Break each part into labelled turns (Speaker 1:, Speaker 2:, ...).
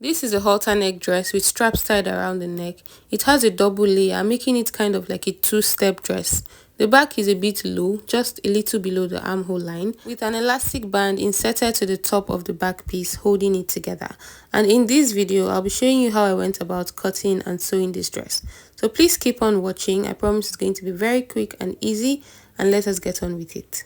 Speaker 1: This is a halter neck dress with straps tied around the neck. It has a double layer, making it kind of like a two-step dress. The back is a bit low, just a little below the armhole line, with an elastic band inserted to the top of the back piece holding it together. And in this video, I'll be showing you how I went about cutting and sewing this dress. So please keep on watching. I promise it's going to be very quick and easy, and let us get on with it.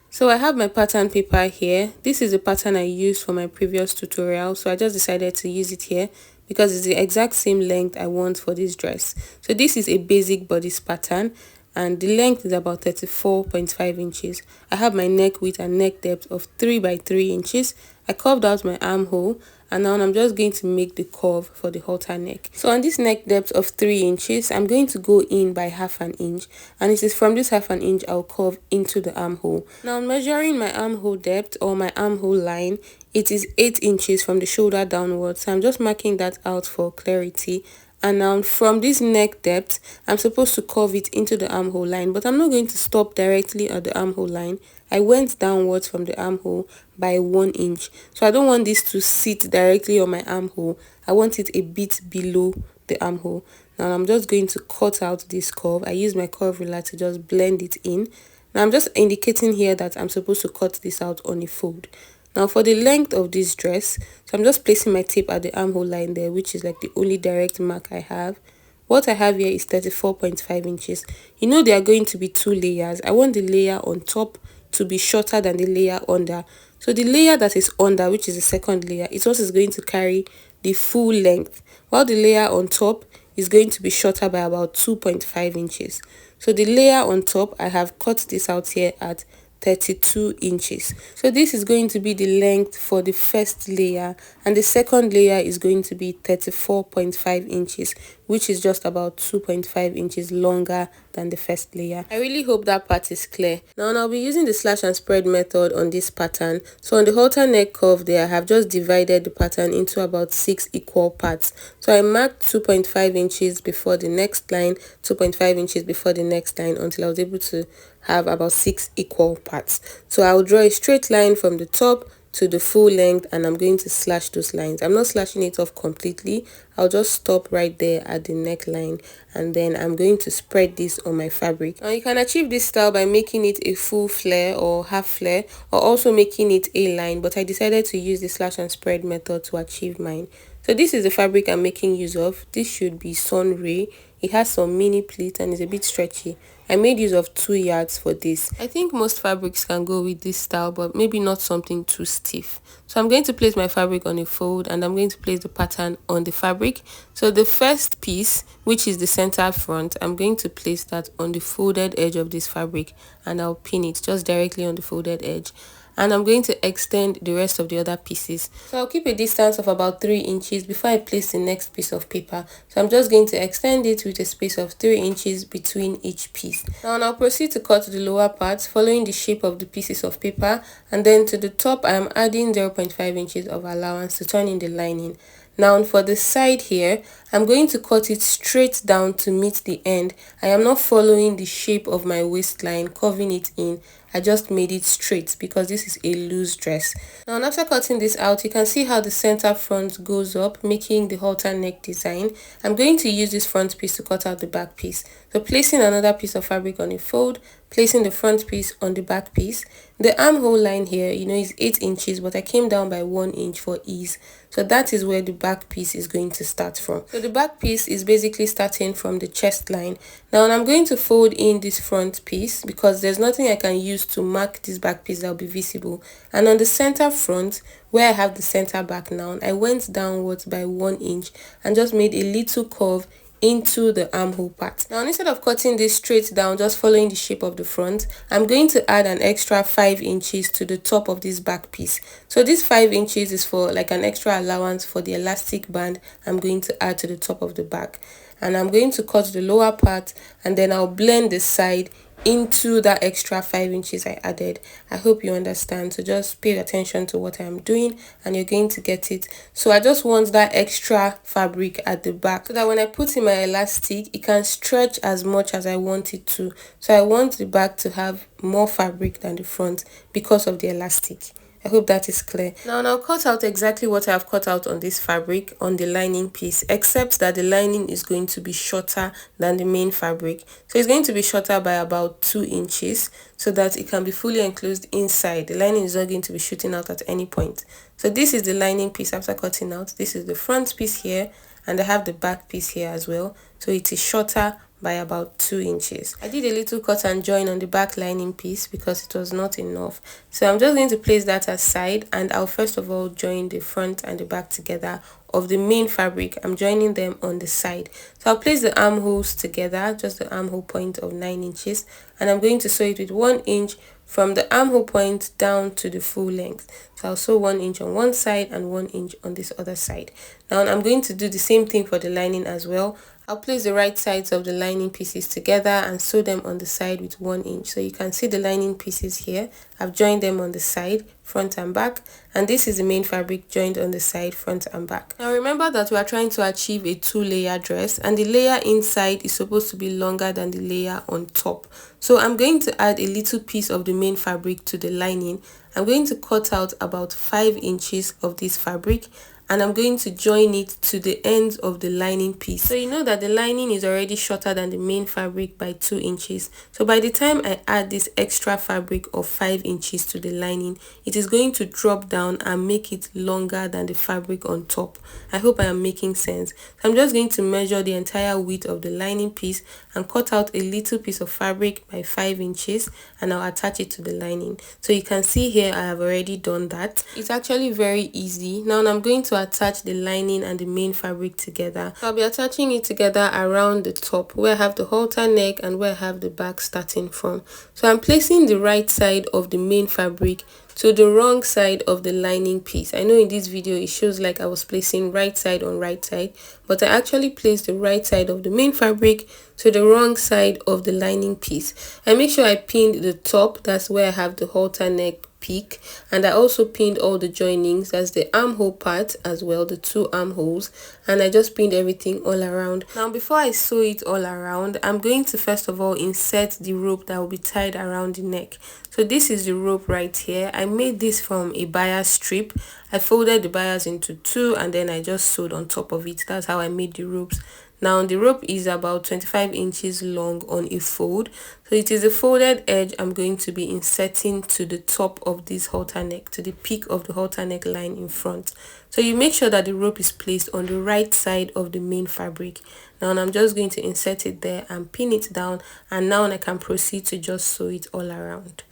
Speaker 1: So I have my pattern paper here. This is the pattern I used for my previous tutorial, so I just decided to use it here because it's the exact same length I want for this dress. So this is a basic bodice pattern and the length is about 34.5 inches. I have my neck width and neck depth of 3 by 3 inches. I curved out my armhole and now I'm just going to make the curve for the halter neck. So on this neck depth of 3 inches, I'm going to go in by half an inch, and it is from this half an inch I'll curve into the armhole. Now measuring my armhole depth or my armhole line, it is 8 inches from the shoulder downwards. So I'm just marking that out for clarity. And now from this neck depth, I'm supposed to curve it into the armhole line, but I'm not going to stop directly at the armhole line. I went downwards from the armhole by 1 inch. So I don't want this to sit directly on my armhole. I want it a bit below the armhole. Now I'm just going to cut out this curve. I use my curve ruler to just blend it in. Now I'm just indicating here that I'm supposed to cut this out on a fold. Now for the length of this dress, so I'm just placing my tape at the armhole line there, which is like the only direct mark I have. What I have here is 34.5 inches. You know there are going to be 2 layers. I want the layer on top to be shorter than the layer under. So the layer that is under, which is the second layer, is what is going to carry the full length, while the layer on top is going to be shorter by about 2.5 inches. So the layer on top, I have cut this out here at 32 inches. So this is going to be the length for the first layer, and the second layer is going to be 34.5 inches, which is just about 2.5 inches longer than the first layer. I really hope that part is clear. Now I'll be using the slash and spread method on this pattern. So on the halter neck curve there, I have just divided the pattern into about 6 equal parts. So I marked 2.5 inches before the next line, 2.5 inches before the next line, until I was able to have about 6 equal parts. So I'll draw a straight line from the top to the full length, and I'm going to slash those lines. I'm not slashing it off completely. I'll just stop right there at the neckline, and then I'm going to spread this on my fabric. Now you can achieve this style by making it a full flare or half flare, or also making it a line, but I decided to use the slash and spread method to achieve mine. So this is the fabric I'm making use of. This should be Sun Ray. It has some mini pleats and is a bit stretchy. I made use of 2 yards for this. I think most fabrics can go with this style, but maybe not something too stiff. So I'm going to place my fabric on a fold, and I'm going to place the pattern on the fabric. So the first piece, which is the center front, I'm going to place that on the folded edge of this fabric, and I'll pin it just directly on the folded edge. And I'm going to extend the rest of the other pieces. So I'll keep a distance of about 3 inches before I place the next piece of paper. So I'm just going to extend it with a space of 3 inches between each piece. Now I'll proceed to cut the lower parts following the shape of the pieces of paper, and then to the top I am adding 0.5 inches of allowance to turn in the lining. Now for the side here, I'm going to cut it straight down to meet the end. I am not following the shape of my waistline, curving it in. I just made it straight because this is a loose dress. Now after cutting this out, you can see how the center front goes up, making the halter neck design. I'm going to use this front piece to cut out the back piece. So placing another piece of fabric on a fold, placing the front piece on the back piece. The armhole line here, you know, is 8 inches, but I came down by 1 inch for ease. So that is where the back piece is going to start from. So the back piece is basically starting from the chest line. Now I'm going to fold in this front piece because there's nothing I can use to mark this back piece that will be visible. And on the center front, where I have the center back now, I went downwards by 1 inch and just made a little curve into the armhole part. Now instead of cutting this straight down, just following the shape of the front, I'm going to add an extra 5 inches to the top of this back piece. So this 5 inches is for like an extra allowance for the elastic band I'm going to add to the top of the back. And I'm going to cut the lower part, and then I'll blend the side into that extra 5 inches I added. I hope you understand. So just pay attention to what I'm doing and you're going to get it. So I just want that extra fabric at the back so that when I put in my elastic, it can stretch as much as I want it to. So I want the back to have more fabric than the front because of the elastic. I hope that is clear. Now I'll cut out exactly what I've cut out on this fabric on the lining piece, except that the lining is going to be shorter than the main fabric. So it's going to be shorter by about 2 inches so that it can be fully enclosed inside. The lining is not going to be shooting out at any point. So this is the lining piece after cutting out. This is the front piece here, and I have the back piece here as well. So it is shorter by about 2 inches. I did a little cut and join on the back lining piece because it was not enough. So I'm just going to place that aside, and I'll first of all join the front and the back together of the main fabric. I'm joining them on the side. So I'll place the armholes together, just the armhole point of 9 inches, and I'm going to sew it with 1 inch from the armhole point down to the full length. So I'll sew 1 inch on one side and 1 inch on this other side. Now I'm going to do the same thing for the lining as well. I'll place the right sides of the lining pieces together and sew them on the side with 1 inch. So you can see the lining pieces here. I've joined them on the side, front and back, and this is the main fabric joined on the side, front and back. Now remember that we are trying to achieve a 2-layer dress, and the layer inside is supposed to be longer than the layer on top. So I'm going to add a little piece of the main fabric to the lining. I'm going to cut out about 5 inches of this fabric, and I'm going to join it to the ends of the lining piece. So you know that the lining is already shorter than the main fabric by 2 inches. So by the time I add this extra fabric of 5 inches to the lining, it is going to drop down and make it longer than the fabric on top. I hope I am making sense. So I'm just going to measure the entire width of the lining piece and cut out a little piece of fabric by 5 inches, and I'll attach it to the lining. So you can see here I have already done that. It's actually very easy. Now I'm going to attach the lining and the main fabric together. So I'll be attaching it together around the top where I have the halter neck and where I have the back starting from. So I'm placing the right side of the main fabric to the wrong side of the lining piece. I know in this video it shows like I was placing right side on right side, but I actually placed the right side of the main fabric to the wrong side of the lining piece. I make sure I pinned the top, that's where I have the halter neck peak, and I also pinned all the joinings, that's the armhole part as well, the 2 armholes, and I just pinned everything all around. Now before I sew it all around, I'm going to first of all insert the rope that will be tied around the neck. So this is the rope right here. I made this from a bias strip. I folded the bias into 2 and then I just sewed on top of it. That's how I made the ropes. Now the rope is about 25 inches long on a fold. So it is a folded edge I'm going to be inserting to the top of this halter neck, to the peak of the halter neck line in front. So you make sure that the rope is placed on the right side of the main fabric. Now I'm just going to insert it there and pin it down, and now I can proceed to just sew it all around.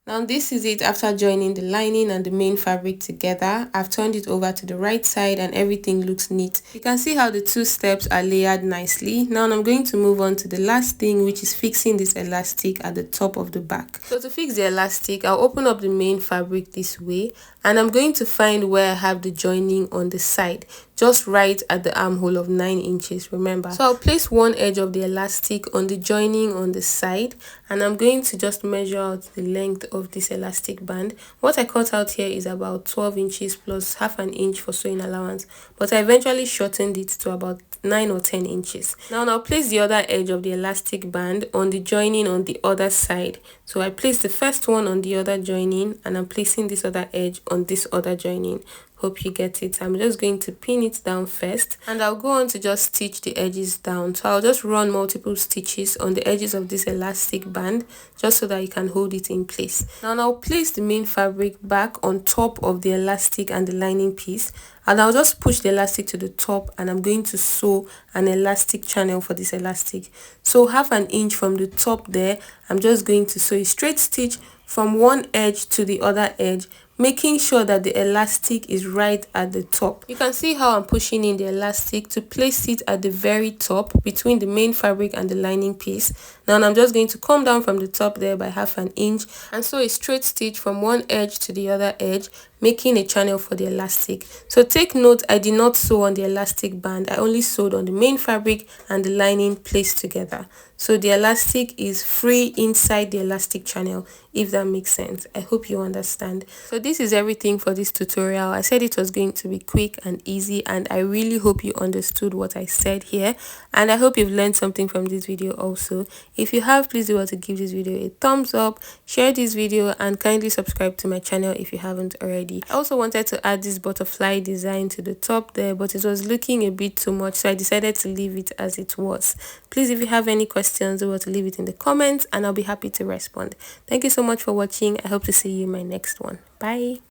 Speaker 1: Now this is it after joining the lining and the main fabric together. I've turned it over to the right side and everything looks neat. You can see how the 2 steps are layered nicely. Now I'm going to move on to the last thing, which is fixing this elastic at the top of the back. So to fix the elastic, I'll open up the main fabric this way, and I'm going to find where I have the joining on the side, just right at the armhole of 9 inches, remember. So I'll place one edge of the elastic on the joining on the side, and I'm going to just measure out the length of this elastic band. What I cut out here is about 12 inches plus half an inch for sewing allowance, but I eventually shortened it to about 9 or 10 inches. Now I'll place the other edge of the elastic band on the joining on the other side. So I place the first one on the other joining, and I'm placing this other edge on this other joining. Hope you get it. I'm just going to pin it down first, and I'll go on to just stitch the edges down. So I'll just run multiple stitches on the edges of this elastic band just so that you can hold it in place. Now I'll place the main fabric back on top of the elastic and the lining piece, and I'll just push the elastic to the top, and I'm going to sew an elastic channel for this elastic. So half an inch from the top there, I'm just going to sew a straight stitch from one edge to the other edge, making sure that the elastic is right at the top. You can see how I'm pushing in the elastic to place it at the very top between the main fabric and the lining piece. Now I'm just going to come down from the top there by half an inch and sew a straight stitch from one edge to the other edge, making a channel for the elastic. So take note, I did not sew on the elastic band. I only sewed on the main fabric and the lining placed together. So the elastic is free inside the elastic channel, if that makes sense. I hope you understand. So this this is everything for this tutorial. I said it was going to be quick and easy, and I really hope you understood what I said here, and I hope you've learned something from this video also. If you have, please do want to give this video a thumbs up, share this video, and kindly subscribe to my channel if you haven't already. I also wanted to add this butterfly design to the top there, but it was looking a bit too much, so I decided to leave it as it was. Please, if you have any questions, do want to leave it in the comments and I'll be happy to respond. Thank you so much for watching. I hope to see you in my next one. Bye.